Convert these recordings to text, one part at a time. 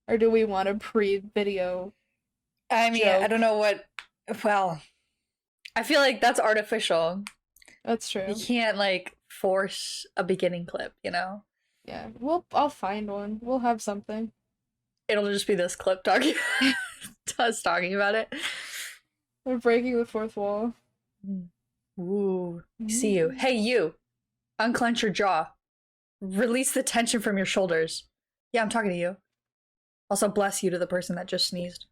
Or do we want a pre-video I mean, I joke? don't know what. Well, I feel like that's artificial. That's true. You can't like force a beginning clip, you know? Yeah, I'll find one. We'll have something. It'll just be this clip talking us talking about it. We're breaking the fourth wall. Ooh, see you. Hey, you. Unclench your jaw. Release the tension from your shoulders. Yeah, I'm talking to you. Also, bless you to the person that just sneezed.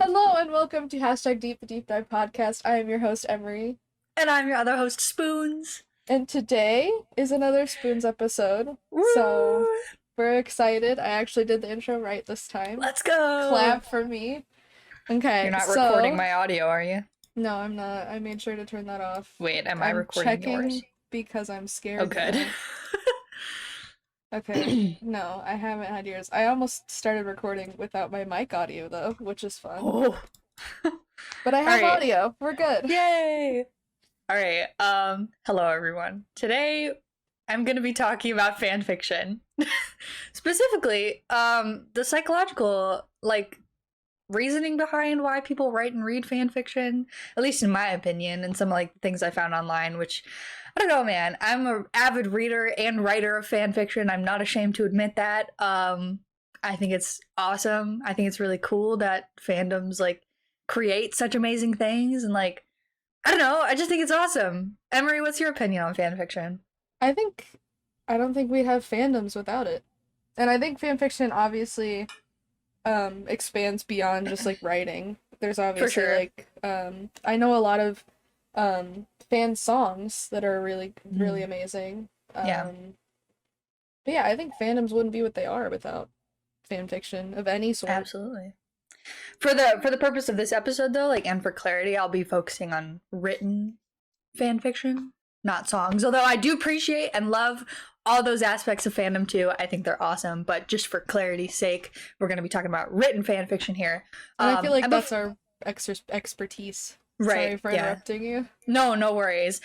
Hello and welcome to hashtag Deep the Deep Dive podcast. I am your host, Emery. And I'm your other host, Spoons. And today is another Spoons episode. Woo! So we're excited. I actually did the intro right this time. Let's go! Clap for me. Okay, You're not recording my audio, are you? No, I'm not. I made sure to turn that off. Wait, am I I'm recording checking yours? because I'm scared. Oh, good. Okay, no, I haven't had yours. I almost started recording without my mic audio, though, which is fun. Oh. But I have All right. audio. We're good. Yay! Alright, hello everyone. Today, I'm gonna be talking about fanfiction. Specifically, the psychological, reasoning behind why people write and read fanfiction, at least in my opinion, and some, things I found online, which, I don't know, man. I'm an avid reader and writer of fanfiction. I'm not ashamed to admit that. I think it's awesome. I think it's really cool that fandoms, create such amazing things, and, I don't know, I just think it's awesome. Emery, what's your opinion on fanfiction? I don't think we'd have fandoms without it. And I think fanfiction obviously expands beyond just writing. There's obviously I know a lot of fan songs that are really amazing. Yeah. But yeah, I think fandoms wouldn't be what they are without fanfiction of any sort. Absolutely. For the purpose of this episode, though, and for clarity, I'll be focusing on written fanfiction, not songs. Although I do appreciate and love all those aspects of fandom too. I think they're awesome. But just for clarity's sake, we're going to be talking about written fanfiction here. And I feel like that's our expertise. Right. Sorry for interrupting you. No worries.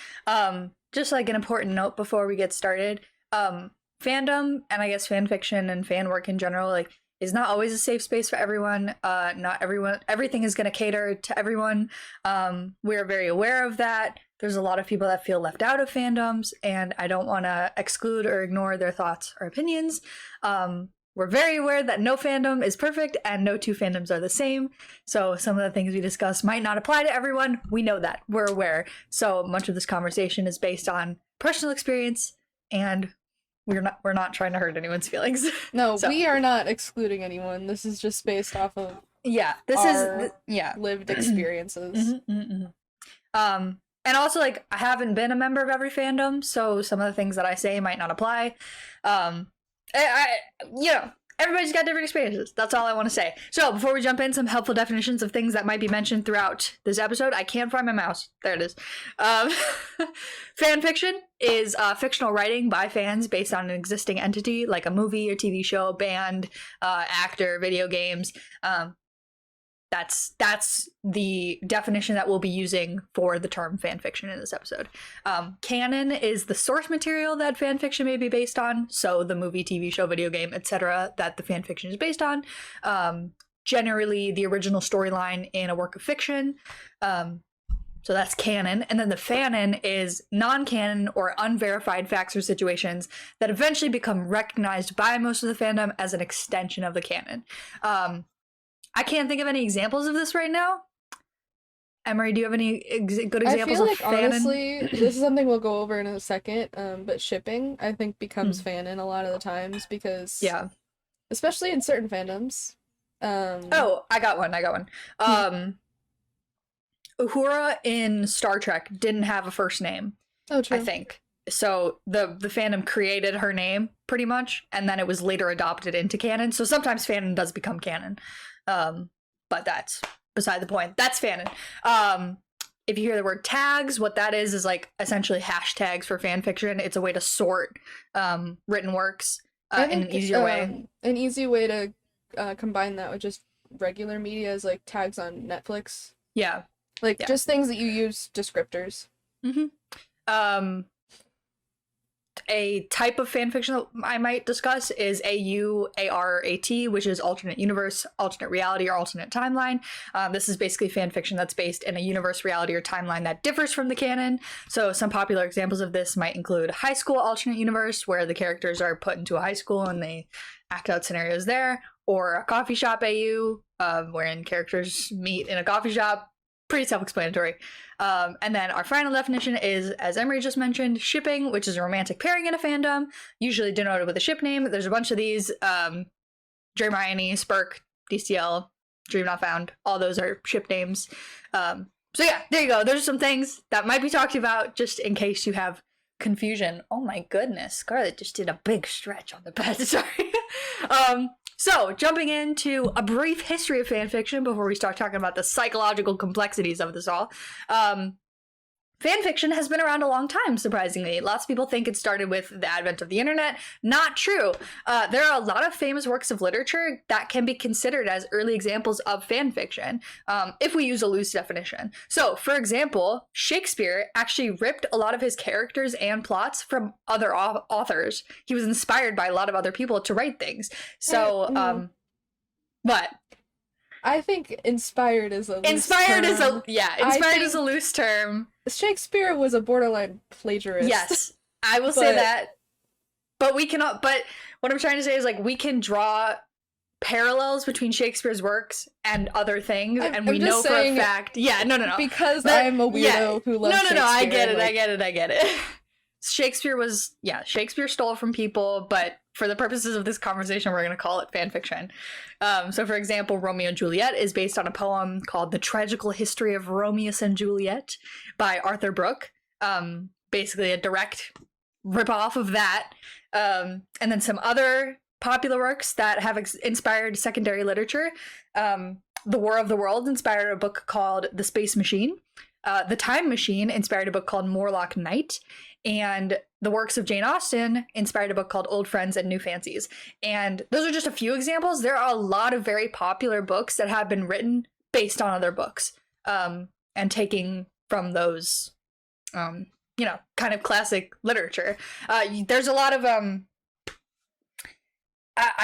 Just an important note before we get started. Fandom, and I guess fanfiction and fan work in general, is not always a safe space for everyone. Not everything is going to cater to everyone. We're very aware of that. There's a lot of people that feel left out of fandoms, and I don't want to exclude or ignore their thoughts or opinions. We're very aware that no fandom is perfect and no two fandoms are the same. So some of the things we discuss might not apply to everyone. We know that. We're aware. So much of this conversation is based on personal experience, and we're not trying to hurt anyone's feelings. No, we are not excluding anyone. This is just based off of lived experiences. And also I haven't been a member of every fandom, so some of the things that I say might not apply. Everybody's got different experiences. That's all I want to say. So before we jump in, some helpful definitions of things that might be mentioned throughout this episode. I can't find my mouse. There it is. Fan fiction is fictional writing by fans based on an existing entity, like a movie or TV show, band, actor, video games. That's the definition that we'll be using for the term fanfiction in this episode. Canon is the source material that fanfiction may be based on, so the movie, TV show, video game, etc. that the fanfiction is based on. Generally, the original storyline in a work of fiction. So that's canon. And then the fanon is non-canon or unverified facts or situations that eventually become recognized by most of the fandom as an extension of the canon. I can't think of any examples of this right now. Emery, do you have any good examples of fanon? Honestly, this is something we'll go over in a second, but shipping, I think, becomes fanon a lot of the times because... Yeah. Especially in certain fandoms. I got one. Uhura in Star Trek didn't have a first name. Oh, true. I think. So the fandom created her name, pretty much, and then it was later adopted into canon. So sometimes fanon does become canon. But that's beside the point. That's fanon. If you hear the word tags, what that is essentially hashtags for fanfiction. It's a way to sort written works in an easier way. An easy way to combine that with just regular media is tags on Netflix. Yeah. Just things that you use descriptors. Mm-hmm. A type of fan fiction that I might discuss is AUARAT, which is alternate universe, alternate reality, or alternate timeline. This is basically fan fiction that's based in a universe, reality, or timeline that differs from the canon. So some popular examples of this might include high school alternate universe, where the characters are put into a high school and they act out scenarios there, or a coffee shop AU, wherein characters meet in a coffee shop. Pretty self-explanatory. And then our final definition is, as Emery just mentioned, shipping, which is a romantic pairing in a fandom, usually denoted with a ship name. There's a bunch of these. Hermione, Spurk, DCL, Dream Not Found. All those are ship names. So yeah, there you go. There's some things that might be talked about just in case you have confusion. Oh my goodness, Scarlett just did a big stretch on the bed. Sorry. So, jumping into a brief history of fanfiction before we start talking about the psychological complexities of this all. Fanfiction has been around a long time, surprisingly. Lots of people think it started with the advent of the internet. Not true. There are a lot of famous works of literature that can be considered as early examples of fanfiction, if we use a loose definition. So, for example, Shakespeare actually ripped a lot of his characters and plots from other authors. He was inspired by a lot of other people to write things. So, what? I think inspired is a loose term. Inspired is a loose term. Shakespeare was a borderline plagiarist. Yes, I will say that. But we cannot. But what I'm trying to say is, like, we can draw parallels between Shakespeare's works and other things, and we know for a fact. Yeah, no. Because I'm a weirdo who loves Shakespeare. No. I get it. Shakespeare stole from people, but for the purposes of this conversation, we're going to call it fan fiction. So, for example, Romeo and Juliet is based on a poem called The Tragical History of Romeus and Juliet by Arthur Brooke. Basically a direct ripoff of that. And then some other popular works that have inspired secondary literature. The War of the Worlds inspired a book called The Space Machine. The Time Machine inspired a book called Morlock Knight. And the works of Jane Austen inspired a book called Old Friends and New Fancies. And those are just a few examples. There are a lot of very popular books that have been written based on other books, and taking from those, kind of classic literature. There's a lot of, I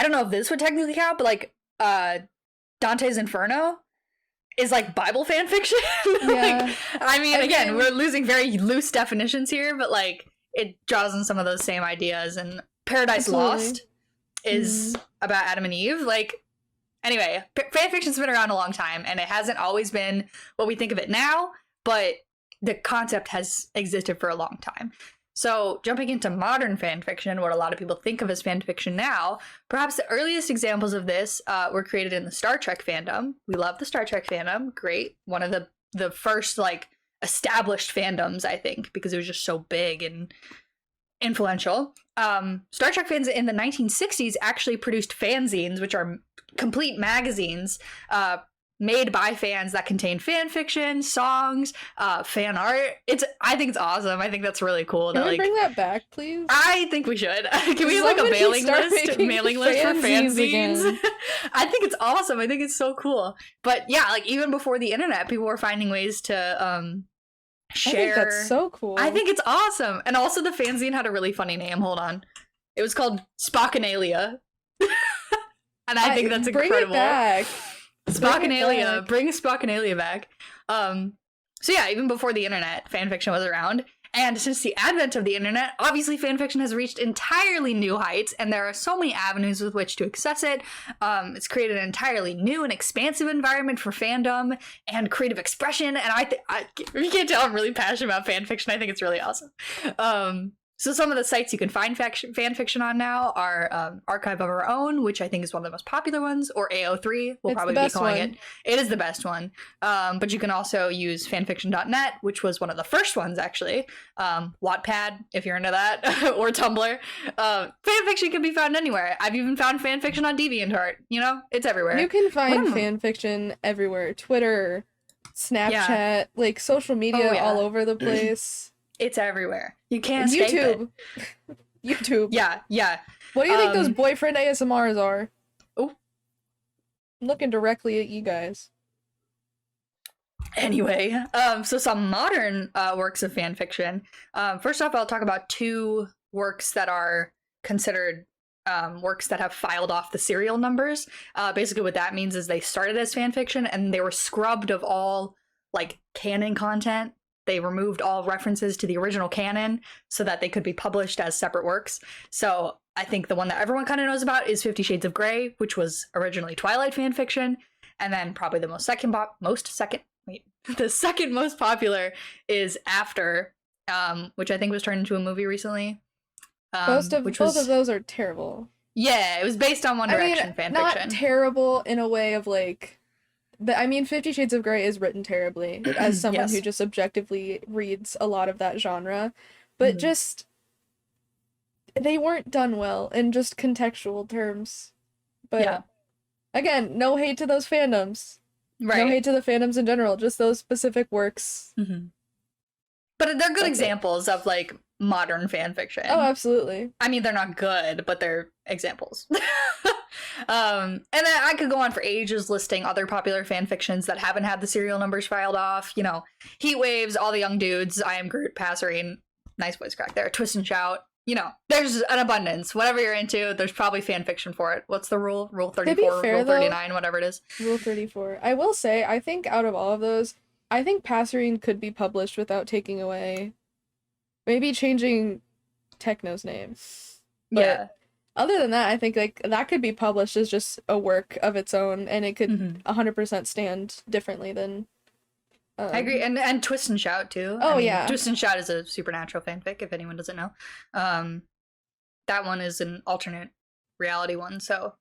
don't know if this would technically count, but like Dante's Inferno is like Bible fan fiction. Yeah. Again, we're losing very loose definitions here, but like it draws on some of those same ideas. And Paradise Lost is about Adam and Eve. Like, anyway, fan fiction's been around a long time, and it hasn't always been what we think of it now, but the concept has existed for a long time. So, jumping into modern fan fiction, what a lot of people think of as fan fiction now, perhaps the earliest examples of this were created in the Star Trek fandom. We love the Star Trek fandom. Great. One of the first, like, established fandoms, I think, because it was just so big and influential. Star Trek fans in the 1960s actually produced fanzines, which are complete magazines, made by fans that contain fan fiction, songs, fan art. I think it's awesome. I think that's really cool. Can we bring that back, please? I think we should. Can we have like a mailing list for fanzines? I think it's awesome. I think it's so cool. But yeah, like even before the internet, people were finding ways to share. I think that's so cool. I think it's awesome. And also the fanzine had a really funny name. Hold on. It was called Spockanalia. And I think that's incredible. Bring it back. Spockanalia, bring Spockanalia back. So yeah, even before the internet, fanfiction was around. And since the advent of the internet, obviously fanfiction has reached entirely new heights, and there are so many avenues with which to access it. It's created an entirely new and expansive environment for fandom and creative expression, and you can't tell I'm really passionate about fanfiction. I think it's really awesome. So some of the sites you can find fan fiction on now are Archive of Our Own, which I think is one of the most popular ones, or AO3, we'll probably be calling it. It is the best one. But you can also use fanfiction.net, which was one of the first ones, actually. Wattpad, if you're into that, or Tumblr. Fanfiction can be found anywhere. I've even found fanfiction on DeviantArt. It's everywhere. You can find fanfiction everywhere. Twitter, Snapchat, like social media all over the place. It's everywhere. You can't escape it. YouTube. Yeah. What do you think those boyfriend ASMRs are? Oh. I'm looking directly at you guys. Anyway, so some modern works of fan fiction. First off, I'll talk about two works that are considered works that have filed off the serial numbers. Basically what that means is they started as fan fiction and they were scrubbed of all like canon content. They removed all references to the original canon so that they could be published as separate works. So I think the one that everyone kind of knows about is 50 Shades of Grey, which was originally Twilight fan fiction. And then probably the the second most popular is After, which I think was turned into a movie recently. Both of those are terrible. Yeah, it was based on One Direction fan fiction. Not terrible in a way of like, 50 Shades of Grey is written terribly as someone who just objectively reads a lot of that genre, but just they weren't done well in just contextual terms. But again, no hate to those fandoms. Right. No hate to the fandoms in general, just those specific works. But they're good examples of like modern fan fiction. Oh, absolutely. I mean, they're not good, but they're examples. And then I could go on for ages listing other popular fan fictions that haven't had the serial numbers filed off. You know, Heat Waves, All the Young Dudes, I Am Groot, Passerine, nice voice crack there, Twist and Shout. You know, there's an abundance. Whatever you're into, there's probably fan fiction for it. What's the rule? Rule 34, Rule 39, whatever it is. Rule 34. I will say, I think out of all of those, I think Passerine could be published without taking away, maybe changing Techno's name. But other than that, I think like that could be published as just a work of its own, and it could 100% stand differently than. I agree, and Twist and Shout too. Oh, yeah, Twist and Shout is a supernatural fanfic. If anyone doesn't know, that one is an alternate reality one, so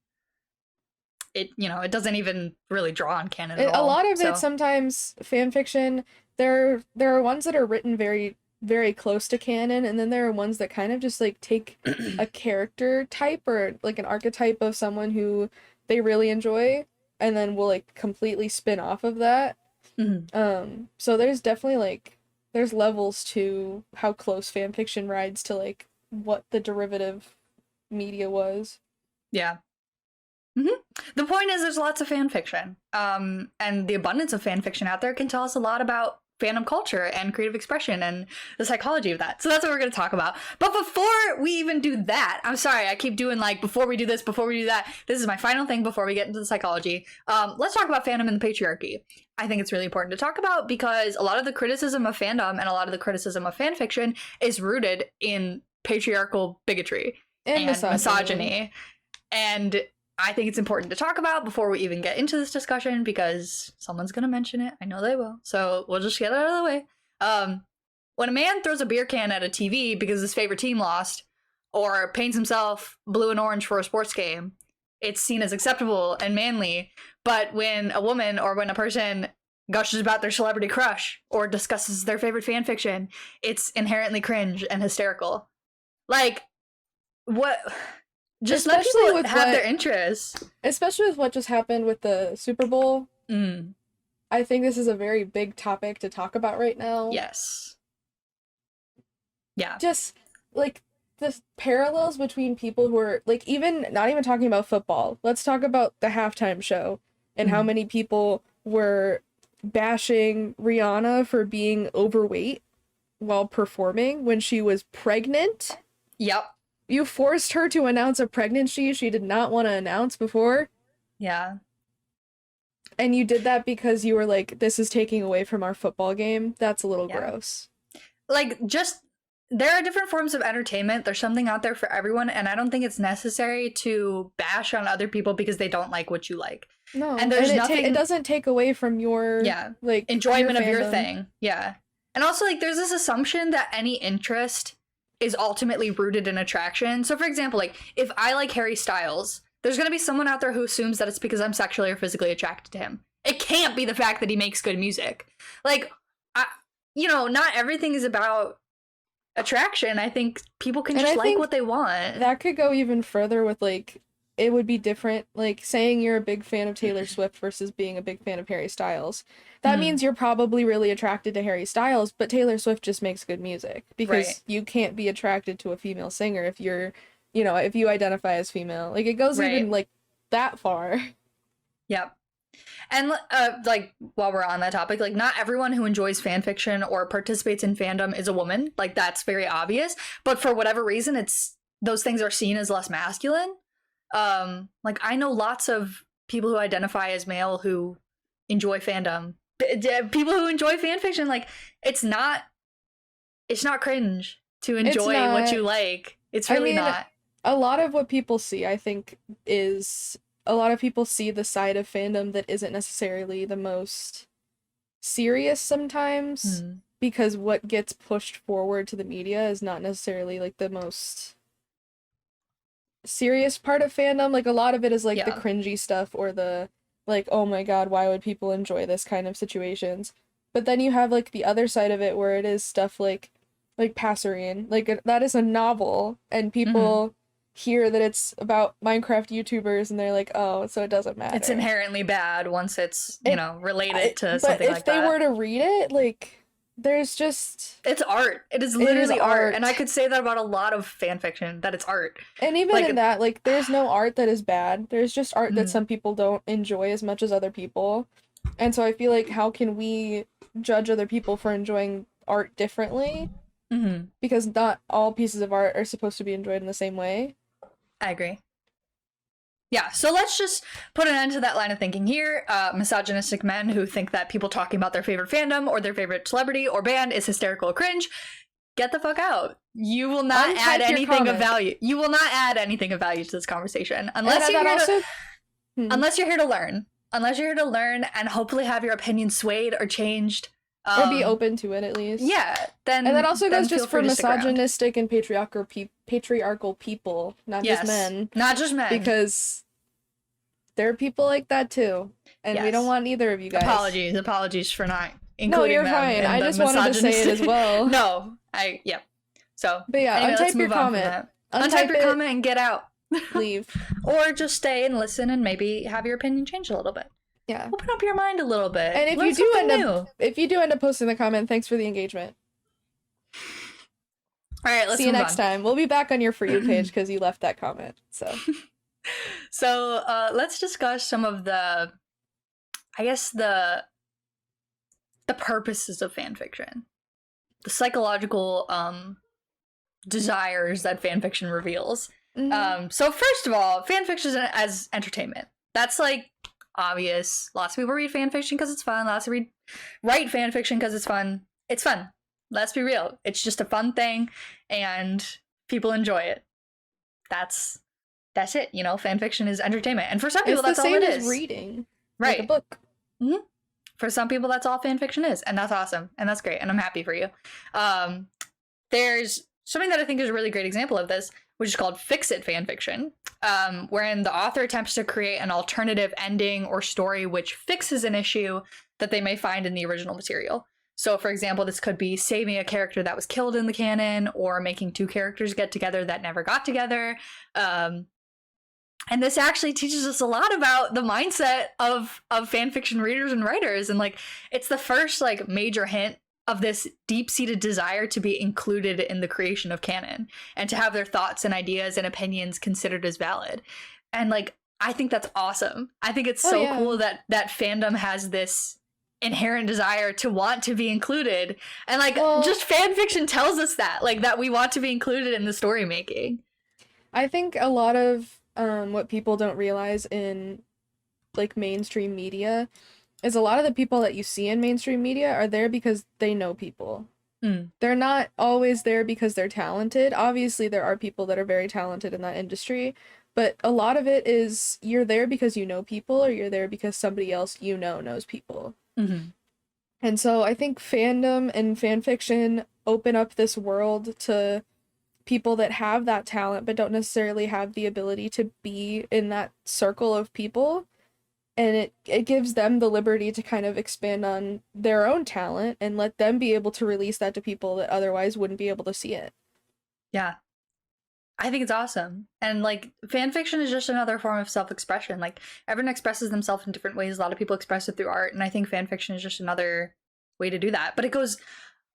it doesn't even really draw on canon at all. A lot of it sometimes fan fiction. There are ones that are written very, very close to canon, and then there are ones that kind of just like take a character type or like an archetype of someone who they really enjoy, and then will like completely spin off of that. So there's definitely like there's levels to how close fan fiction rides to like what the derivative media was. Yeah. The point is there's lots of fan fiction. And the abundance of fan fiction out there can tell us a lot about fandom culture and creative expression and the psychology of that. So that's what we're going to talk about. But before we even do that, I'm sorry, I keep doing like before we do this, before we do that. This is my final thing before we get into the psychology. Let's talk about fandom and the patriarchy. I think it's really important to talk about because a lot of the criticism of fandom and a lot of the criticism of fan fiction is rooted in patriarchal bigotry and misogyny. And I think it's important to talk about before we even get into this discussion because someone's going to mention it. I know they will. So we'll just get it out of the way. When a man throws a beer can at a TV because his favorite team lost or paints himself blue and orange for a sports game, it's seen as acceptable and manly. But when a woman or when a person gushes about their celebrity crush or discusses their favorite fan fiction, it's inherently cringe and hysterical. Like, what... Just let people have their interests. Especially with what just happened with the Super Bowl. I think this is a very big topic to talk about right now. Yes. Yeah. Just, like, the parallels between people who are, like, not even talking about football. Let's talk about the halftime show and how many people were bashing Rihanna for being overweight while performing when she was pregnant. Yep. You forced her to announce a pregnancy she did not want to announce before. Yeah. And you did that because you were like, this is taking away from our football game. That's a little gross. Like, there are different forms of entertainment. There's something out there for everyone. And I don't think it's necessary to bash on other people because they don't like what you like. No. And there's nothing... it doesn't take away from your, like, enjoyment of your thing. Yeah. And also, like, there's this assumption that any interest is ultimately rooted in attraction. So for example, like if I like Harry Styles, there's going to be someone out there who assumes that it's because I'm sexually or physically attracted to him. It can't be the fact that he makes good music. Like, not everything is about attraction. I think people can just like what they want. That could go even further with like, it would be different, like saying you're a big fan of Taylor Swift versus being a big fan of Harry Styles. That means you're probably really attracted to Harry Styles, but Taylor Swift just makes good music because you can't be attracted to a female singer if you're, if you identify as female. Like it goes even like that far. Yep. And like, while we're on that topic, like, not everyone who enjoys fan fiction or participates in fandom is a woman. Like, that's very obvious. But for whatever reason, it's those things are seen as less masculine. Like, I know lots of people who identify as male who enjoy fandom. People who enjoy fan fiction, like, it's not cringe to enjoy what you like. It's really not. A lot of what people see, I think, is a lot of people see the side of fandom that isn't necessarily the most serious sometimes, because what gets pushed forward to the media is not necessarily like the most serious part of fandom. Like, a lot of it is like the cringy stuff, or the like, oh my god, why would people enjoy this kind of situations? But then you have like the other side of it where it is stuff like Passerian. Like, that is a novel, and people hear that it's about Minecraft YouTubers and they're like, oh, so it doesn't matter. It's inherently bad once it's, you know, related to something like that. But if they were to read it, like, there's just... It's art. It is literally art. And I could say that about a lot of fan fiction, that it's art. And even like, in that, like, there's no art that is bad. There's just art that some people don't enjoy as much as other people. And so I feel like, how can we judge other people for enjoying art differently? Because not all pieces of art are supposed to be enjoyed in the same way. I agree. Yeah, so let's just put an end to that line of thinking here. Misogynistic men who think that people talking about their favorite fandom or their favorite celebrity or band is hysterical or cringe, get the fuck out. You will not add anything of value. You will not add anything of value to this conversation unless you're here to unless you're here to learn. Unless you're here to learn and hopefully have your opinion swayed or changed. Or be open to it, at least. Yeah, then... And that also goes just for misogynistic and patriarchal people, not just men. Not just men. Because there are people like that, too. And we don't want either of you guys. Apologies for not including them. No, you're fine. I just wanted to say it as well. So, but yeah, anyway, untype your comment. Untype your comment and get out. Leave. Or just stay and listen and maybe have your opinion change a little bit. Yeah. Open up your mind a little bit. And if you do end up posting the comment, thanks for the engagement. All right, let's see you next time. We'll be back on your For You page because you left that comment. So let's discuss some of the, I guess, the purposes of fan fiction, the psychological desires that fan fiction reveals. So first of all, fan fiction is as entertainment. That's like obvious. Lots of people read fan fiction because it's fun. Lots of write fan fiction because it's fun. It's fun. Let's be real. It's just a fun thing, and people enjoy it. That's it. You know, fan fiction is entertainment, and for some people, that's all it is. It's the same as reading, right? Like a book. For some people, that's all fan fiction is, and that's awesome, and that's great, and I'm happy for you. There's something that I think is a really great example of this, which is called fix-it fan fiction, wherein the author attempts to create an alternative ending or story which fixes an issue that they may find in the original material. So, for example, this could be saving a character that was killed in the canon, or making two characters get together that never got together. And this actually teaches us a lot about the mindset of fanfiction readers and writers. And, like, it's the first, like, major hint of this deep-seated desire to be included in the creation of canon and to have their thoughts and ideas and opinions considered as valid. And, like, I think that's awesome. I think it's cool that fandom has this inherent desire to want to be included. And, like, just fan fiction tells us that, like, that we want to be included in the story making. I think a lot of what people don't realize in, like, mainstream media is a lot of the people that you see in mainstream media are there because they know people. They're not always there because they're talented. Obviously, there are people that are very talented in that industry, but a lot of it is you're there because you know people, or you're there because somebody else you know knows people. And so I think fandom and fan fiction open up this world to people that have that talent but don't necessarily have the ability to be in that circle of people. And it gives them the liberty to kind of expand on their own talent and let them be able to release that to people that otherwise wouldn't be able to see it. Yeah. I think it's awesome. And, like, fan fiction is just another form of self-expression. Like, everyone expresses themselves in different ways. A lot of people express it through art, and I think fan fiction is just another way to do that. But it goes,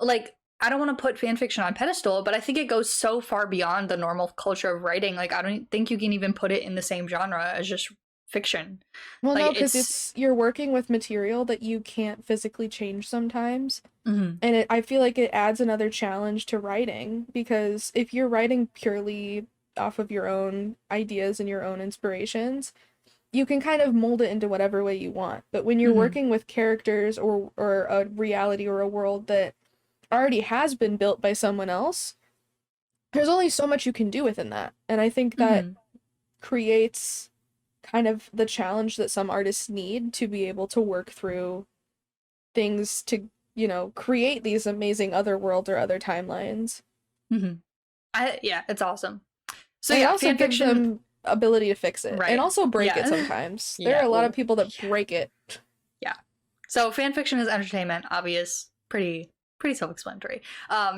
like, I don't want to put fan fiction on pedestal, but I think it goes so far beyond the normal culture of writing. Like, I don't think you can even put it in the same genre as just fiction. Well, Like no, because you're working with material that you can't physically change sometimes. And I feel like it adds another challenge to writing, because if you're writing purely off of your own ideas and your own inspirations, you can kind of mold it into whatever way you want. But when you're working with characters or a reality or a world that already has been built by someone else, there's only so much you can do within that. And I think that creates kind of the challenge that some artists need to be able to work through things to, create these amazing other worlds or other timelines. Yeah, it's awesome. So and yeah, also fan gives fiction, them ability to fix it, right? and also break Yeah. it sometimes. Yeah, There are a lot of well, people that break it. Yeah. So fan fiction is entertainment, obvious, pretty self-explanatory.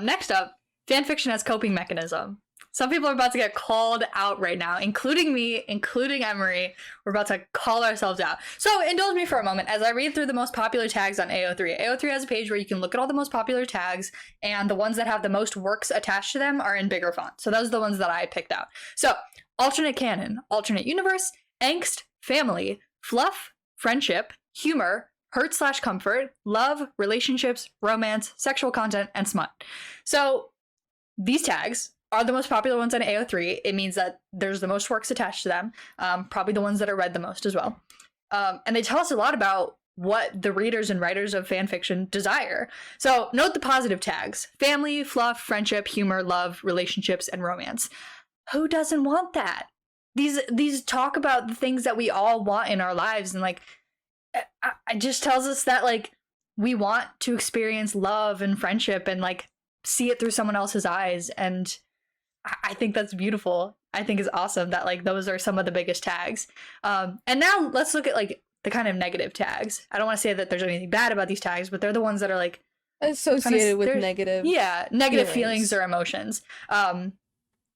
Next up, fan fiction as coping mechanism. Some people are about to get called out right now, including me, including Emery. We're about to call ourselves out. So indulge me for a moment as I read through the most popular tags on AO3. AO3 has a page where you can look at all the most popular tags, and the ones that have the most works attached to them are in bigger font. So those are the ones that I picked out. So alternate canon, alternate universe, angst, family, fluff, friendship, humor, hurt/comfort, love, relationships, romance, sexual content, and smut. So these tags are the most popular ones on AO3. It means that there's the most works attached to them, probably the ones that are read the most as well. And they tell us a lot about what the readers and writers of fanfiction desire. So note the positive tags: family, fluff, friendship, humor, love, relationships, and romance. Who doesn't want that? These talk about the things that we all want in our lives, and like, it just tells us that like we want to experience love and friendship and like see it through someone else's eyes. And I think that's beautiful. I think it's awesome that like those are some of the biggest tags. And now let's look at like the kind of negative tags. I don't want to say that there's anything bad about these tags, but they're the ones that are like Associated with negative feelings or emotions.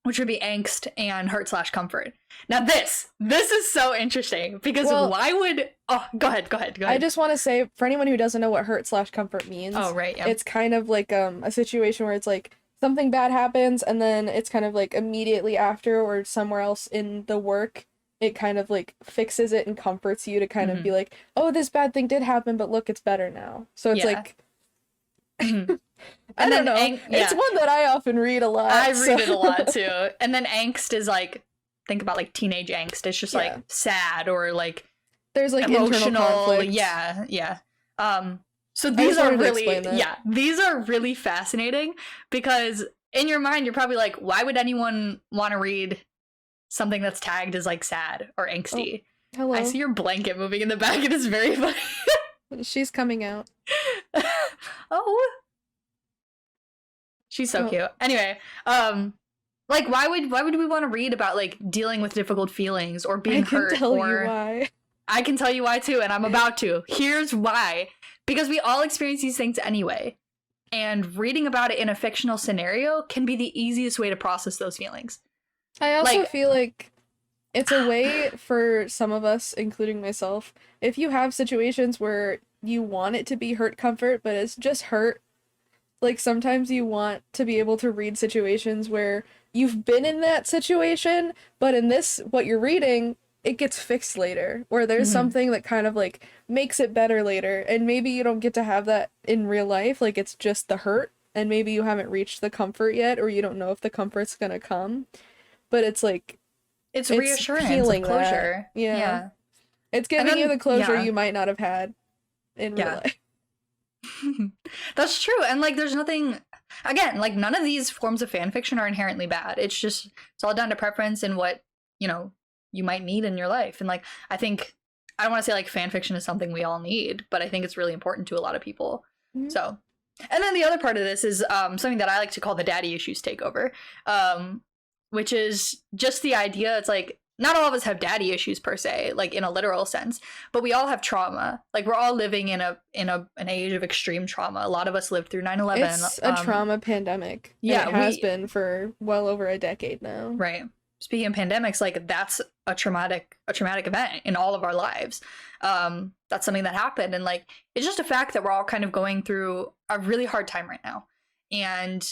Which would be angst and hurt/comfort. Now this is so interesting because why would go ahead. I just want to say, for anyone who doesn't know what hurt/comfort means, it's kind of like a situation where it's like something bad happens and then it's kind of like immediately after or somewhere else in the work it kind of like fixes it and comforts you to kind of be like, oh, this bad thing did happen, but look, it's better now. So it's like I don't know. It's one that I often read a lot. I read it a lot too. And then angst is like, think about like teenage angst. It's just like sad or like there's like emotional internal conflict. Yeah. So these are really fascinating because in your mind you're probably like, why would anyone want to read something that's tagged as like sad or angsty? Oh, hello. I see your blanket moving in the back. It is very funny. She's coming out. Oh. She's so cute. Anyway, like why would we want to read about like dealing with difficult feelings or being hurt? I can tell you why. I can tell you why too, and I'm about to. Here's why. Because we all experience these things anyway. And reading about it in a fictional scenario can be the easiest way to process those feelings. I also feel like it's a way for some of us, including myself, if you have situations where you want it to be hurt comfort, but it's just hurt. Like sometimes you want to be able to read situations where you've been in that situation, but in this, what you're reading, it gets fixed later, or there's something that kind of like makes it better later, and maybe you don't get to have that in real life, like it's just the hurt, and maybe you haven't reached the comfort yet, or you don't know if the comfort's gonna come, but it's like it's reassurance, healing, closure. Yeah. It's giving you the closure you might not have had in real life. That's true. And like there's nothing, again, like none of these forms of fan fiction are inherently bad. It's all down to preference and what you might need in your life. And like I don't want to say like fan fiction is something we all need, but I think it's really important to a lot of people. So, and then the other part of this is something that I like to call the daddy issues takeover, which is just the idea. It's like not all of us have daddy issues per se, like in a literal sense, but we all have trauma. Like we're all living in an age of extreme trauma. A lot of us lived through 9/11. It's a trauma pandemic. Yeah, it has been for well over a decade now. Right. Speaking of pandemics, like that's a traumatic event in all of our lives. That's something that happened, and like it's just a fact that we're all kind of going through a really hard time right now. And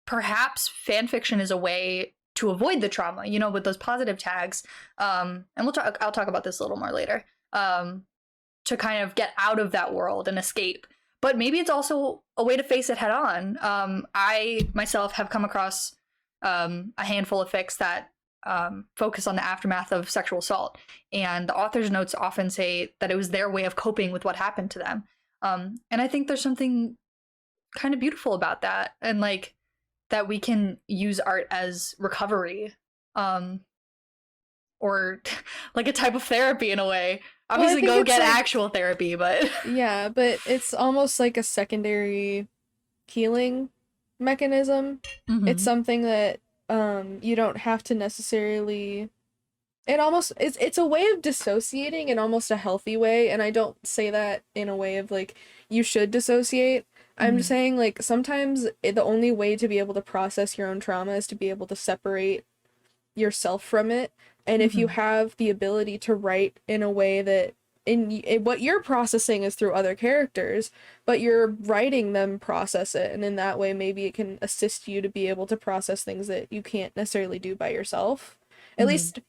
perhaps fan fiction is a way to avoid the trauma, you know, with those positive tags. And I'll talk about this a little more later. To kind of get out of that world and escape. But maybe it's also a way to face it head on. I myself have come across a handful of fics that focus on the aftermath of sexual assault. And the author's notes often say that it was their way of coping with what happened to them. And I think there's something kind of beautiful about that. And like that we can use art as recovery, or like a type of therapy in a way. Obviously, go get like, actual therapy, but yeah, but it's almost like a secondary healing mechanism. Mm-hmm. It's something that you don't have to necessarily. It's a way of dissociating in almost a healthy way, and I don't say that in a way of like you should dissociate. I'm just saying like sometimes the only way to be able to process your own trauma is to be able to separate yourself from it. And if you have the ability to write in a way that what you're processing is through other characters, but you're writing them process it, and in that way maybe it can assist you to be able to process things that you can't necessarily do by yourself. At least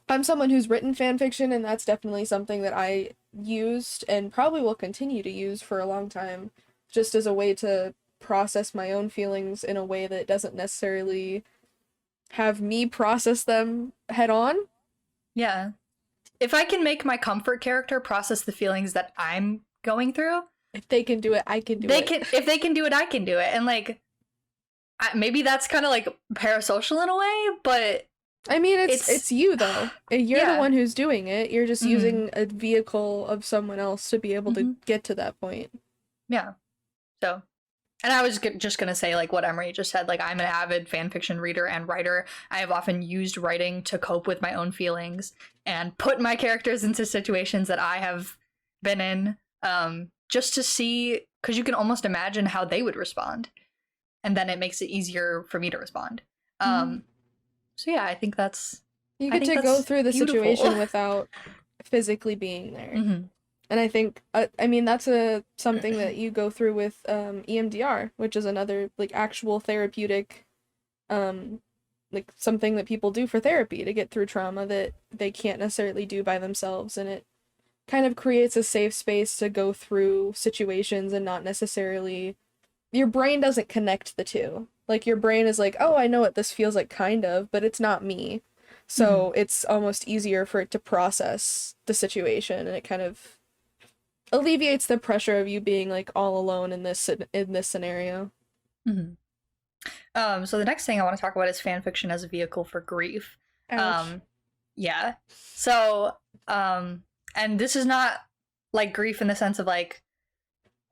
I'm someone who's written fan fiction, and that's definitely something that I used and probably will continue to use for a long time, just as a way to process my own feelings in a way that doesn't necessarily have me process them head on. Yeah. If I can make my comfort character process the feelings that I'm going through, if they can do it, I can do it. If they can do it, I can do it. And like, maybe that's kind of like parasocial in a way, but I mean, it's you though. You're the one who's doing it. You're just using a vehicle of someone else to be able to get to that point. Yeah. So. And I was just going to say, like, what Emery just said, like, I'm an avid fan fiction reader and writer. I have often used writing to cope with my own feelings and put my characters into situations that I have been in, just to see, because you can almost imagine how they would respond. And then it makes it easier for me to respond. So, yeah, I think that's... You get to go through the situation without physically being there. And I think, I mean, that's something that you go through with EMDR, which is another, like, actual therapeutic, like, something that people do for therapy to get through trauma that they can't necessarily do by themselves. And it kind of creates a safe space to go through situations and not necessarily... Your brain doesn't connect the two. Like, your brain is like, oh, I know what this feels like, kind of, but it's not me. So it's almost easier for it to process the situation, and it kind of alleviates the pressure of you being like all alone in this scenario. So the next thing I want to talk about is fan fiction as a vehicle for grief. Yeah. So and this is not like grief in the sense of like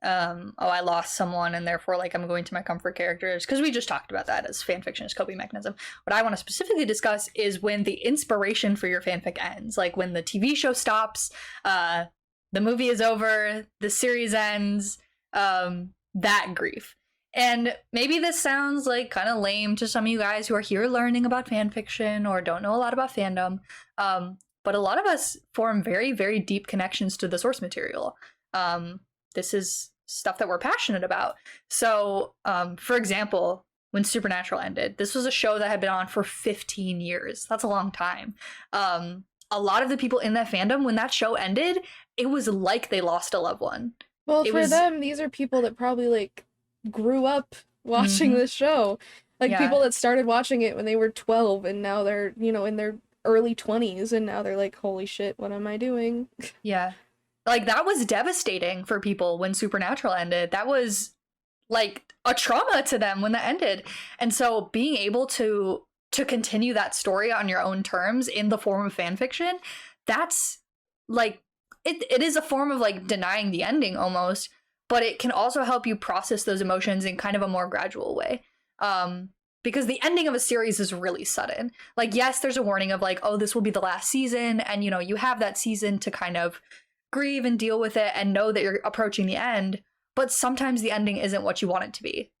oh, I lost someone and therefore like I'm going to my comfort characters, because we just talked about that as fan fiction as coping mechanism. What I want to specifically discuss is when the inspiration for your fanfic ends, like when the TV show stops, the movie is over, the series ends, that grief. And maybe this sounds like kind of lame to some of you guys who are here learning about fan fiction or don't know a lot about fandom, but a lot of us form very, very deep connections to the source material. This is stuff that we're passionate about. So, for example, when Supernatural ended, this was a show that had been on for 15 years. That's a long time. A lot of the people in that fandom, when that show ended, it was like they lost a loved one. Well, for them, these are people that probably, like, grew up watching this show. Like, people that started watching it when they were 12, and now they're, you know, in their early 20s, and now they're like, holy shit, what am I doing? Yeah. Like, that was devastating for people when Supernatural ended. That was, like, a trauma to them when that ended. And so being able to continue that story on your own terms in the form of fan fiction, that's like it is a form of like denying the ending almost, but it can also help you process those emotions in kind of a more gradual way, because the ending of a series is really sudden. Like, yes, there's a warning of like, oh, this will be the last season, and you know, you have that season to kind of grieve and deal with it and know that you're approaching the end, but sometimes the ending isn't what you want it to be.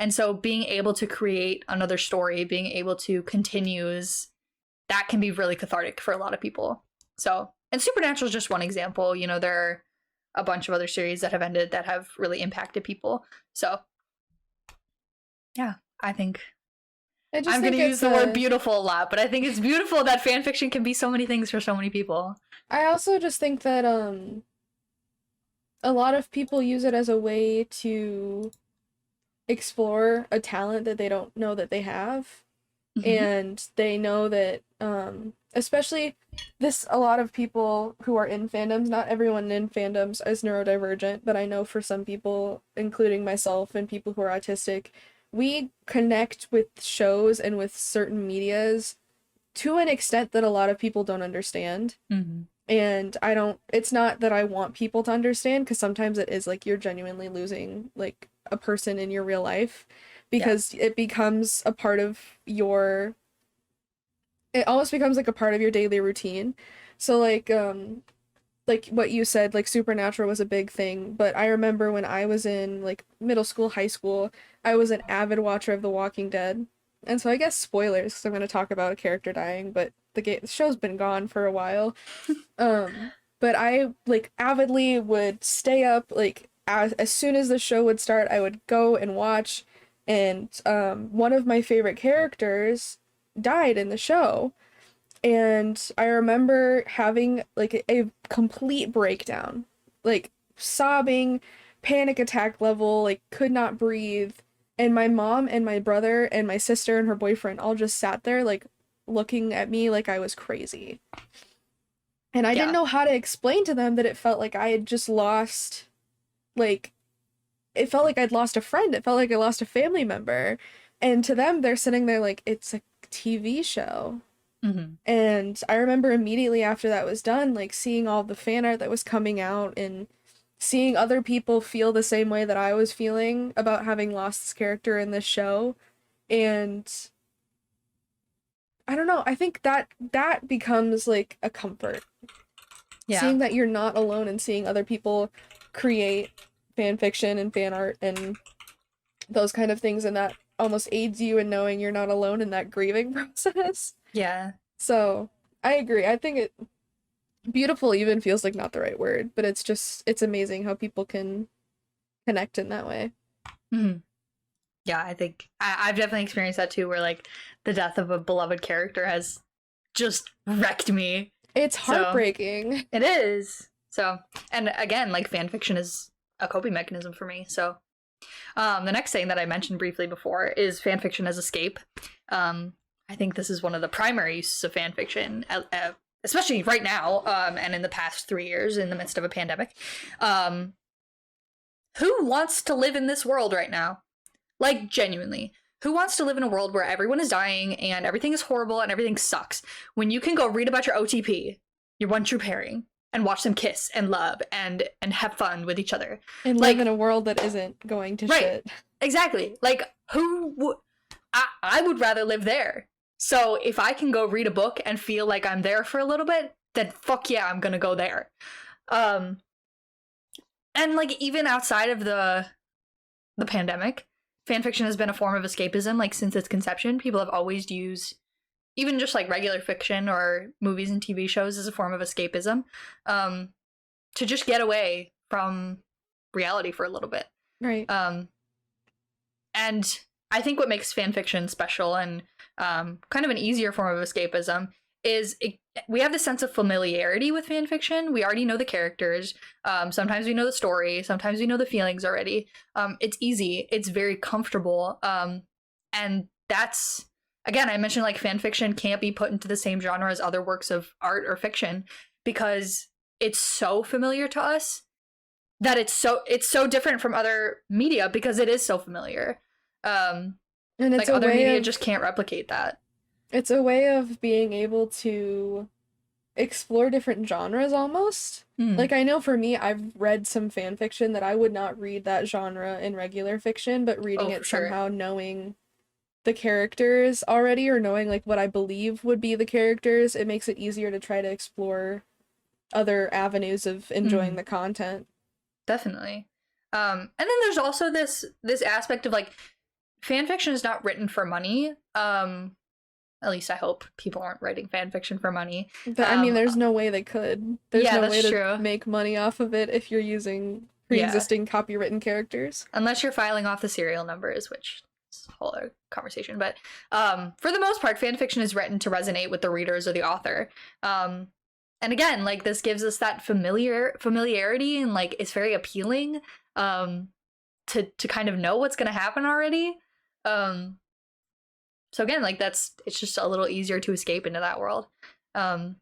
And so being able to create another story, being able to continues, that can be really cathartic for a lot of people. So, and Supernatural is just one example. You know, there are a bunch of other series that have ended that have really impacted people. So, yeah, I think I just I'm going think to use it's the word beautiful a lot, but I think it's beautiful that fan fiction can be so many things for so many people. I also just think that a lot of people use it as a way to explore a talent that they don't know that they have. Mm-hmm. And they know that especially this a lot of people who are in fandoms, not everyone in fandoms is neurodivergent, but I know for some people, including myself and people who are autistic, we connect with shows and with certain medias to an extent that a lot of people don't understand. Mm-hmm. And I don't, it's not that I want people to understand, because sometimes it is like you're genuinely losing like a person in your real life, because it becomes a part of your, it almost becomes like a part of your daily routine. So like what you said, like Supernatural was a big thing, but I remember when I was in like middle school, high school, I was an avid watcher of The Walking Dead. And so I guess spoilers, because I'm going to talk about a character dying, but the show's been gone for a while. But I like avidly would stay up like as soon as the show would start, I would go and watch, and one of my favorite characters died in the show. And I remember having like a complete breakdown, like sobbing, panic attack level, like could not breathe. And my mom and my brother and my sister and her boyfriend all just sat there like looking at me like I was crazy. And I didn't know how to explain to them that it felt like I had just lost, like, it felt like I'd lost a friend. It felt like I lost a family member. And to them, they're sitting there like, it's a TV show. Mm-hmm. And I remember immediately after that was done, like seeing all the fan art that was coming out and seeing other people feel the same way that I was feeling about having lost this character in this show. And I don't know, I think that becomes like a comfort. Yeah. Seeing that you're not alone and seeing other people create fan fiction and fan art and those kind of things, and that almost aids you in knowing you're not alone in that grieving process. Yeah. So I agree. I think it beautiful even feels like not the right word, but it's amazing how people can connect in that way. Mm-hmm. Yeah, I think I've definitely experienced that too, where like the death of a beloved character has just wrecked me. It's heartbreaking. So, it is. So, and again, like fan fiction is a coping mechanism for me. So, the next thing that I mentioned briefly before is fan fiction as escape. I think this is one of the primary uses of fan fiction, especially right now, and in the past 3 years in the midst of a pandemic. Who wants to live in this world right now? Like, genuinely. Who wants to live in a world where everyone is dying and everything is horrible and everything sucks, when you can go read about your OTP, your one true pairing, and watch them kiss and love and have fun with each other? And live in a world that isn't going to shit. Exactly. Like, I would rather live there. So if I can go read a book and feel like I'm there for a little bit, then fuck yeah, I'm gonna go there. And like, even outside of the pandemic, fanfiction has been a form of escapism, like, since its conception. People have always used even just like regular fiction or movies and TV shows as a form of escapism, to just get away from reality for a little bit. Right. And I think what makes fanfiction special and kind of an easier form of escapism is we have this sense of familiarity with fanfiction. We already know the characters. Sometimes we know the story. Sometimes we know the feelings already. It's easy. It's very comfortable. And that's, again, I mentioned like fanfiction can't be put into the same genre as other works of art or fiction because it's so familiar to us that it's so different from other media because it is so familiar. And it's like other media just can't replicate that. It's a way of being able to explore different genres almost. Like, I know for me, I've read some fan fiction that I would not read that genre in regular fiction, but reading it somehow, knowing the characters already, or knowing like what I believe would be the characters, it makes it easier to try to explore other avenues of enjoying the content. Definitely. And then there's also this aspect of like, fan fiction is not written for money. At least I hope people aren't writing fan fiction for money. But I mean, there's no way they could. There's no way to true. make money off of it if you're using pre-existing copywritten characters. Unless you're filing off the serial numbers, which It's a whole other conversation. But for the most part, fan fiction is written to resonate with the readers or the author. And again, like, this gives us that familiarity, and like it's very appealing to kind of know what's going to happen already. So again, like, it's just a little easier to escape into that world. And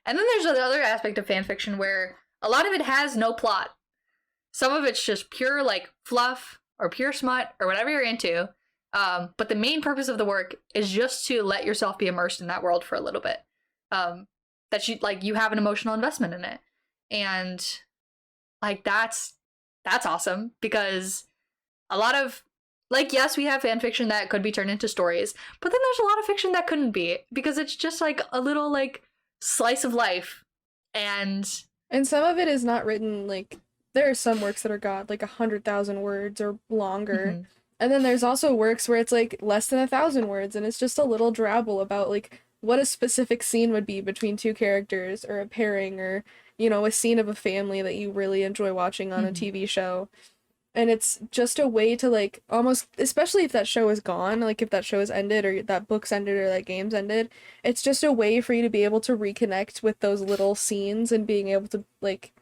then there's the other aspect of fan fiction where a lot of it has no plot. Some of it's just pure like fluff or pure smut or whatever you're into. But the main purpose of the work is just to let yourself be immersed in that world for a little bit. That you have an emotional investment in it. And like that's awesome, because a lot of, like, yes, we have fan fiction that could be turned into stories, but then there's a lot of fiction that couldn't be, because it's just like a little like slice of life. And some of it is not written, like, there are some works that are got like 100,000 words or longer. Mm-hmm. And then there's also works where it's like less than 1,000 words, and it's just a little drabble about like what a specific scene would be between two characters, or a pairing, or, you know, a scene of a family that you really enjoy watching on a TV show. And it's just a way to, like, almost, especially if that show is gone, like if that show is ended, or that book's ended, or that game's ended, it's just a way for you to be able to reconnect with those little scenes, and being able to, like,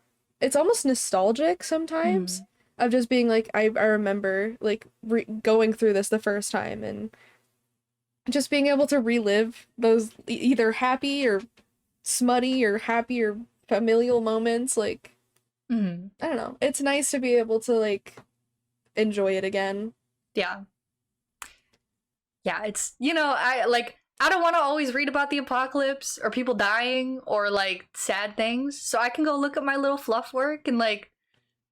it's almost nostalgic sometimes, of just being like, I remember, like, going through this the first time, and just being able to relive those either happy or smutty or happy or familial moments. Like, I don't know. It's nice to be able to, like, enjoy it again. Yeah. Yeah, it's, you know, I don't want to always read about the apocalypse or people dying or, like, sad things. So I can go look at my little fluff work and, like,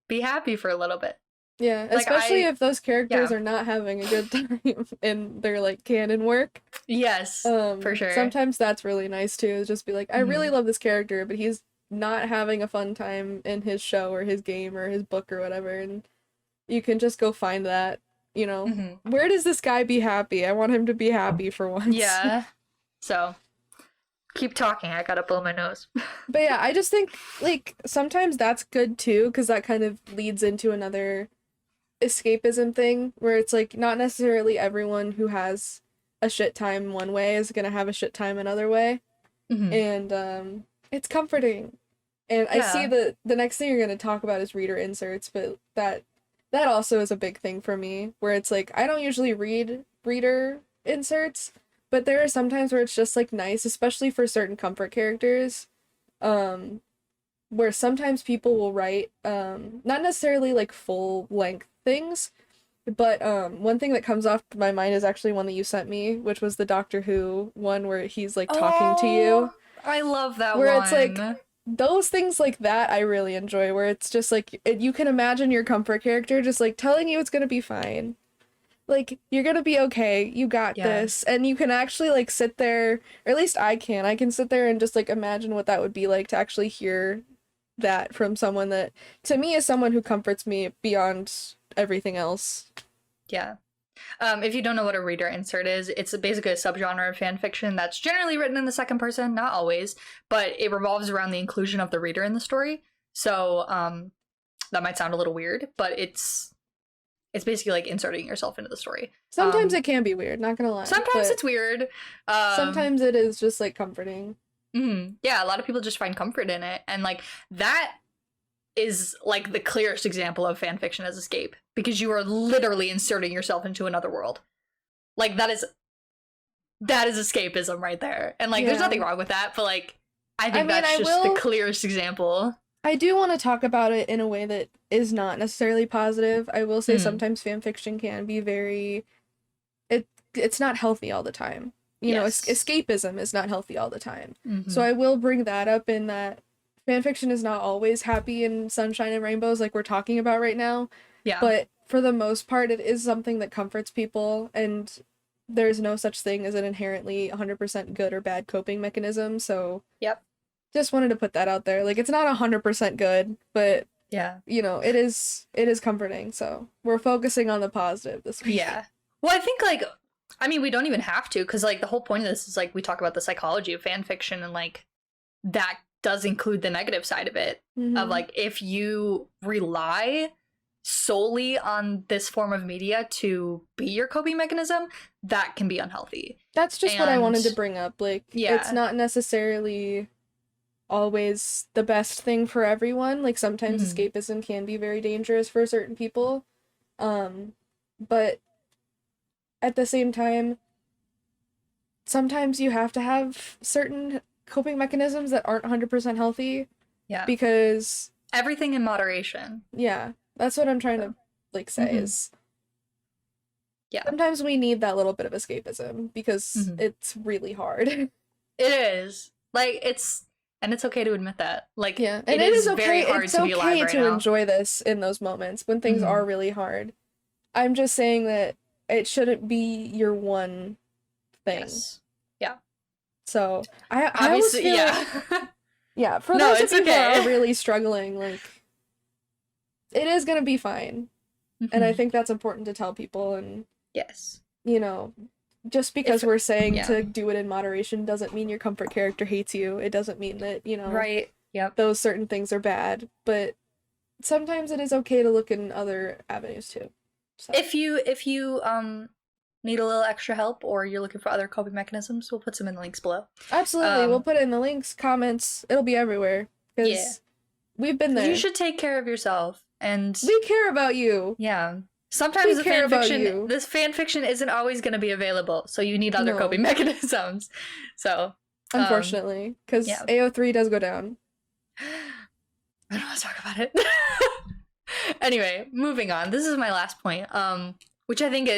be happy for a little bit. Yeah, like, especially if those characters are not having a good time in their, like, canon work. Yes, for sure. Sometimes that's really nice, too, is just be like, I really love this character, but he's not having a fun time in his show or his game or his book or whatever, and you can just go find that, you know. Where does this guy be happy? I want him to be happy for once. Yeah. So, keep talking. I gotta blow my nose. But yeah, I just think, like, sometimes that's good, too, because that kind of leads into another escapism thing, where it's like, not necessarily everyone who has a shit time one way is gonna have a shit time another way. And it's comforting. And I see the next thing you're gonna talk about is reader inserts, but that also is a big thing for me, where it's like, I don't usually read reader inserts, but there are sometimes where it's just, like, nice, especially for certain comfort characters, where sometimes people will write, not necessarily, like, full-length things, but one thing that comes off my mind is actually one that you sent me, which was the Doctor Who one where he's, like, talking to you. I love that where one. It's like, those things like that I really enjoy, where it's just like, you can imagine your comfort character just, like, telling you it's gonna be fine. Like, you're gonna be okay, you got this, and you can actually, like, sit there, or at least I can sit there and just, like, imagine what that would be like to actually hear that from someone that, to me, is someone who comforts me beyond everything else. Yeah. If you don't know what a reader insert is, it's basically a subgenre of fan fiction that's generally written in the second person, not always, but it revolves around the inclusion of the reader in the story. So that might sound a little weird, but it's basically like inserting yourself into the story. Sometimes it can be weird, not gonna lie. Sometimes it's weird. Sometimes it is just, like, comforting. Yeah, a lot of people just find comfort in it, and, like, that is, like, the clearest example of fan fiction as escape, because you are literally inserting yourself into another world. Like, that is escapism right there. And, like, there's nothing wrong with that, but, like, I think that's just the clearest example. I do want to talk about it in a way that is not necessarily positive. I will say sometimes fan fiction can be very, it's not healthy all the time. You know, escapism is not healthy all the time. So I will bring that up, in that fanfiction is not always happy and sunshine and rainbows like we're talking about right now. Yeah. But for the most part, it is something that comforts people, and there's no such thing as an inherently 100% good or bad coping mechanism. So just wanted to put that out there. Like, it's not 100% good, but you know, it is comforting. So we're focusing on the positive this week. Yeah. Well, I think, like, I mean, we don't even have to, because, like, the whole point of this is, like, we talk about the psychology of fan fiction, and, like, that does include the negative side of it, of, like, if you rely solely on this form of media to be your coping mechanism, that can be unhealthy. That's just what I wanted to bring up. Like, it's not necessarily always the best thing for everyone. Like, sometimes escapism can be very dangerous for certain people. But at the same time, sometimes you have to have certain coping mechanisms that aren't 100% healthy. Yeah. Because everything in moderation. Yeah. That's what I'm trying to, like, say is... Yeah. Sometimes we need that little bit of escapism because it's really hard. It is. Like, it's okay to admit that. Like, yeah. And it is okay. Very hard to be alive right now. Enjoy this in those moments when things are really hard. I'm just saying that it shouldn't be your one thing. Yes. Yeah. So, I always feel yeah, for those of you that are really struggling, like, it is gonna be fine. And I think that's important to tell people. And yes, you know, just because we're saying to do it in moderation doesn't mean your comfort character hates you. It doesn't mean that, you know, those certain things are bad. But sometimes it is okay to look in other avenues too. So. If you need a little extra help or you're looking for other coping mechanisms, we'll put some in the links below. Absolutely, we'll put it in the links, comments. It'll be everywhere because we've been there. You should take care of yourself, and we care about you. Yeah. Sometimes the this fan fiction isn't always going to be available, so you need other coping mechanisms. So, unfortunately, because AO3 does go down. I don't want to talk about it. Anyway, moving on. This is my last point, which I think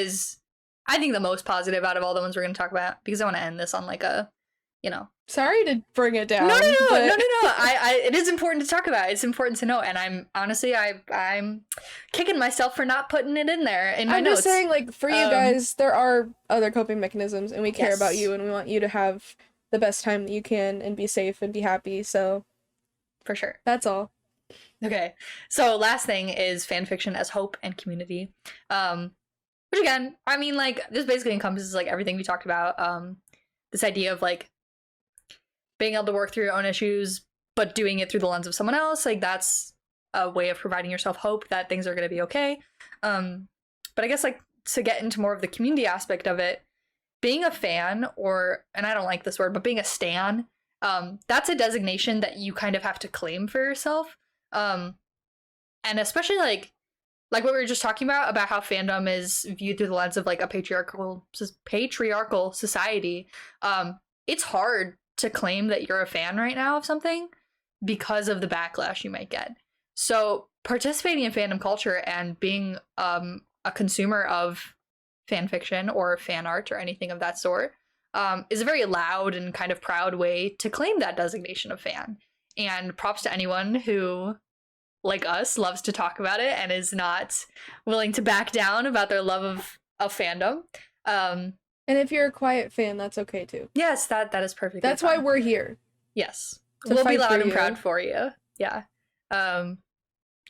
the most positive out of all the ones we're going to talk about, because I want to end this on like a, you know. Sorry to bring it down. No. It is important to talk about. It's important to know, and I'm honestly, I'm kicking myself for not putting it in there in my notes. I'm just saying, like, for you guys, there are other coping mechanisms, and we care about you, and we want you to have the best time that you can, and be safe and be happy. So, for sure, that's all. Okay, so last thing is fan fiction as hope and community. Which again, I mean, like, this basically encompasses like everything we talked about. This idea of like being able to work through your own issues, but doing it through the lens of someone else. Like, that's a way of providing yourself hope that things are going to be okay. But I guess, like, to get into more of the community aspect of it, being a fan, and I don't like this word, but being a stan, that's a designation that you kind of have to claim for yourself. And especially like what we were just talking about how fandom is viewed through the lens of like a patriarchal society. It's hard to claim that you're a fan right now of something because of the backlash you might get. So participating in fandom culture and being a consumer of fan fiction or fan art or anything of that sort is a very loud and kind of proud way to claim that designation of fan. And props to anyone who, like us, loves to talk about it and is not willing to back down about their love of fandom. And if you're a quiet fan, that's okay too. Yes, that is perfectly That's fine. why we're here. Yes. We'll be loud and proud for you. Yeah. And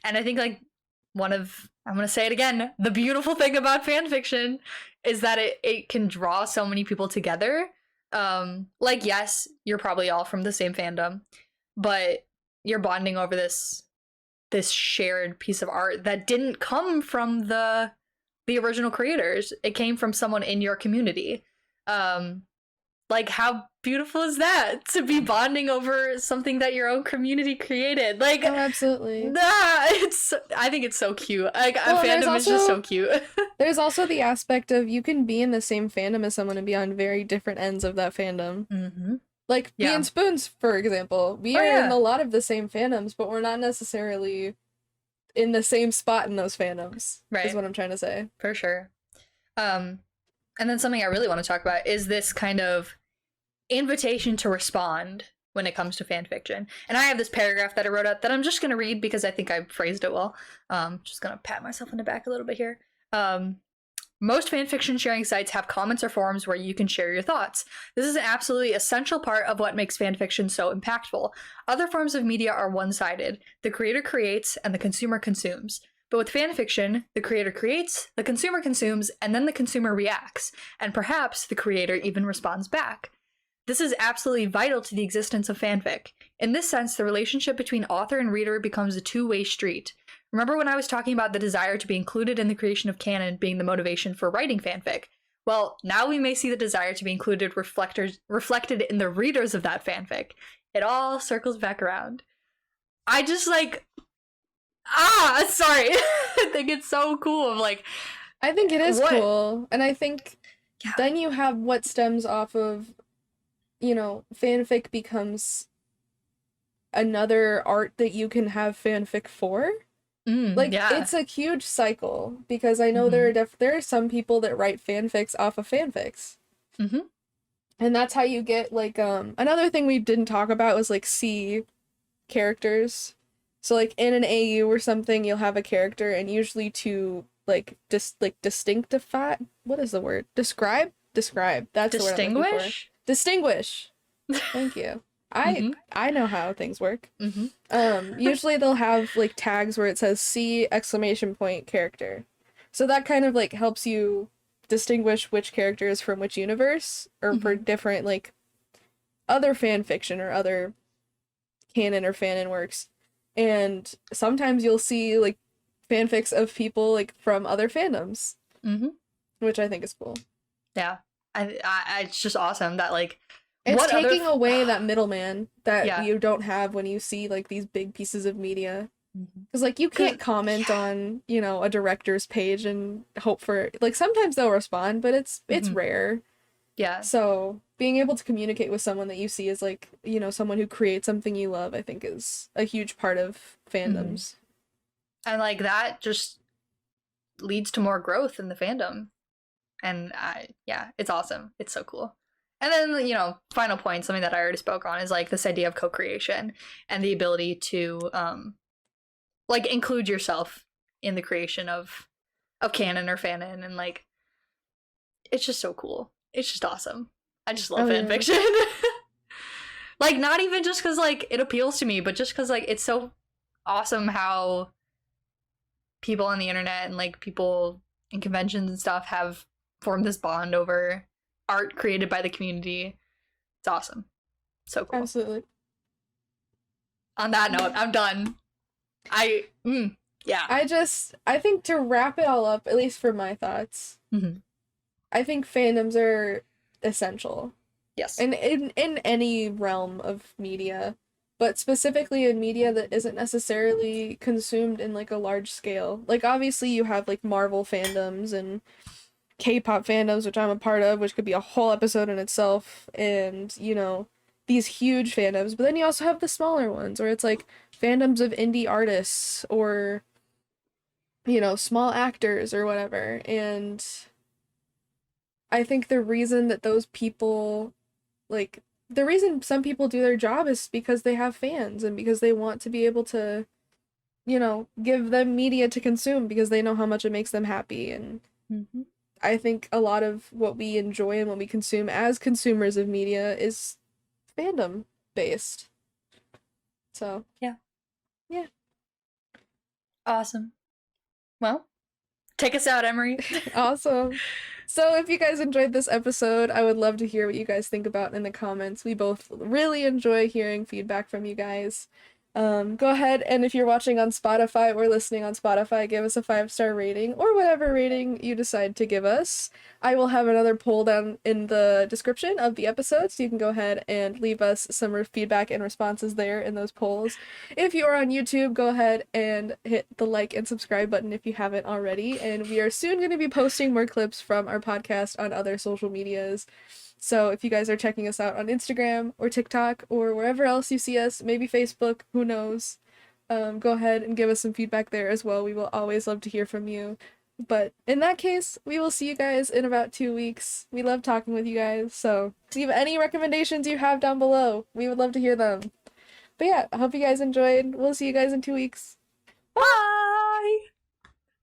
I think like I'm going to say it again, the beautiful thing about fan fiction is that it can draw so many people together. Like, yes, you're probably all from the same fandom, but you're bonding over this shared piece of art that didn't come from the original creators. It came from someone in your community. Like, how beautiful is that to be bonding over something that your own community created? Like, oh, absolutely. I think it's so cute. Like, fandom is just so cute. There's also the aspect of you can be in the same fandom as someone and be on very different ends of that fandom. Mm-hmm. Like, me and Spoons, for example. We are in a lot of the same fandoms, but we're not necessarily in the same spot in those fandoms. Right. Is what I'm trying to say. For sure. And then something I really want to talk about is this kind of invitation to respond when it comes to fan fiction. And I have this paragraph that I wrote up that I'm just going to read because I think I phrased it well. Just going to pat myself in the back a little bit here. Most fanfiction sharing sites have comments or forums where you can share your thoughts. This is an absolutely essential part of what makes fanfiction so impactful. Other forms of media are one-sided. The creator creates and the consumer consumes. But with fanfiction, the creator creates, the consumer consumes, and then the consumer reacts. And perhaps the creator even responds back. This is absolutely vital to the existence of fanfic. In this sense, the relationship between author and reader becomes a two-way street. Remember when I was talking about the desire to be included in the creation of canon being the motivation for writing fanfic? Well, now we may see the desire to be included reflected in the readers of that fanfic. It all circles back around. I just like, sorry. I think it's so cool. Of like, I think it is cool, and I think then you have what stems off of, you know, fanfic becomes another art that you can have fanfic for. It's a huge cycle, because I know there are some people that write fanfics off of fanfics. And that's how you get, like, another thing we didn't talk about was, like, C characters. So, like, in an AU or something, you'll have a character, and usually to, like, distinctify, what is the word? Describe? Describe. That's the word I'm looking for. Distinguish. Thank you. I know how things work. Usually they'll have, like, tags where it says C exclamation point character. So that kind of, like, helps you distinguish which character is from which universe, or for different, like, other fan fiction or other canon or fanon works. And sometimes you'll see, like, fanfics of people, like, from other fandoms. Which I think is cool. Yeah. It's just awesome that, like, it's taking away that middleman that you don't have when you see, like, these big pieces of media. Because, like, you can't comment on, you know, a director's page and hope for, like, sometimes they'll respond, but it's rare. Yeah. So being able to communicate with someone that you see as, like, you know, someone who creates something you love, I think is a huge part of fandoms. And, like, that just leads to more growth in the fandom. And it's awesome. It's so cool. And then, you know, final point, something that I already spoke on, is, like, this idea of co-creation and the ability to like, include yourself in the creation of canon or fanon, and, like, it's just so cool. It's just awesome. I just love fanfiction. Like, not even just because, like, it appeals to me, but just because, like, it's so awesome how people on the internet and, like, people in conventions and stuff have formed this bond over art created by the community. It's awesome. So cool. Absolutely. On that note, I'm done. I think to wrap it all up, at least for my thoughts, I think fandoms are essential. Yes. And in any realm of media, but specifically in media that isn't necessarily consumed in, like, a large scale. Like, obviously you have, like, Marvel fandoms and K-pop fandoms, which I'm a part of, which could be a whole episode in itself, and, you know, these huge fandoms. But then you also have the smaller ones, where it's, like, fandoms of indie artists, or, you know, small actors or whatever. And I think the reason that those people, like, the reason some people do their job is because they have fans, and because they want to be able to, you know, give them media to consume, because they know how much it makes them happy. And I think a lot of what we enjoy and what we consume as consumers of media is fandom based. So yeah. Awesome. Well, take us out, Emery. Awesome. So if you guys enjoyed this episode, I would love to hear what you guys think about in the comments. We both really enjoy hearing feedback from you guys. Go ahead, and if you're watching on Spotify or listening on Spotify, give us a 5-star rating, or whatever rating you decide to give us. I will have another poll down in the description of the episode, so you can go ahead and leave us some feedback and responses there in those polls. If you are on YouTube, go ahead and hit the like and subscribe button if you haven't already, and we are soon going to be posting more clips from our podcast on other social medias. So if you guys are checking us out on Instagram or TikTok or wherever else you see us, maybe Facebook, who knows, go ahead and give us some feedback there as well. We will always love to hear from you. But in that case, we will see you guys in about 2 weeks. We love talking with you guys, so leave any recommendations you have down below. We would love to hear them. But yeah, I hope you guys enjoyed. We'll see you guys in 2 weeks.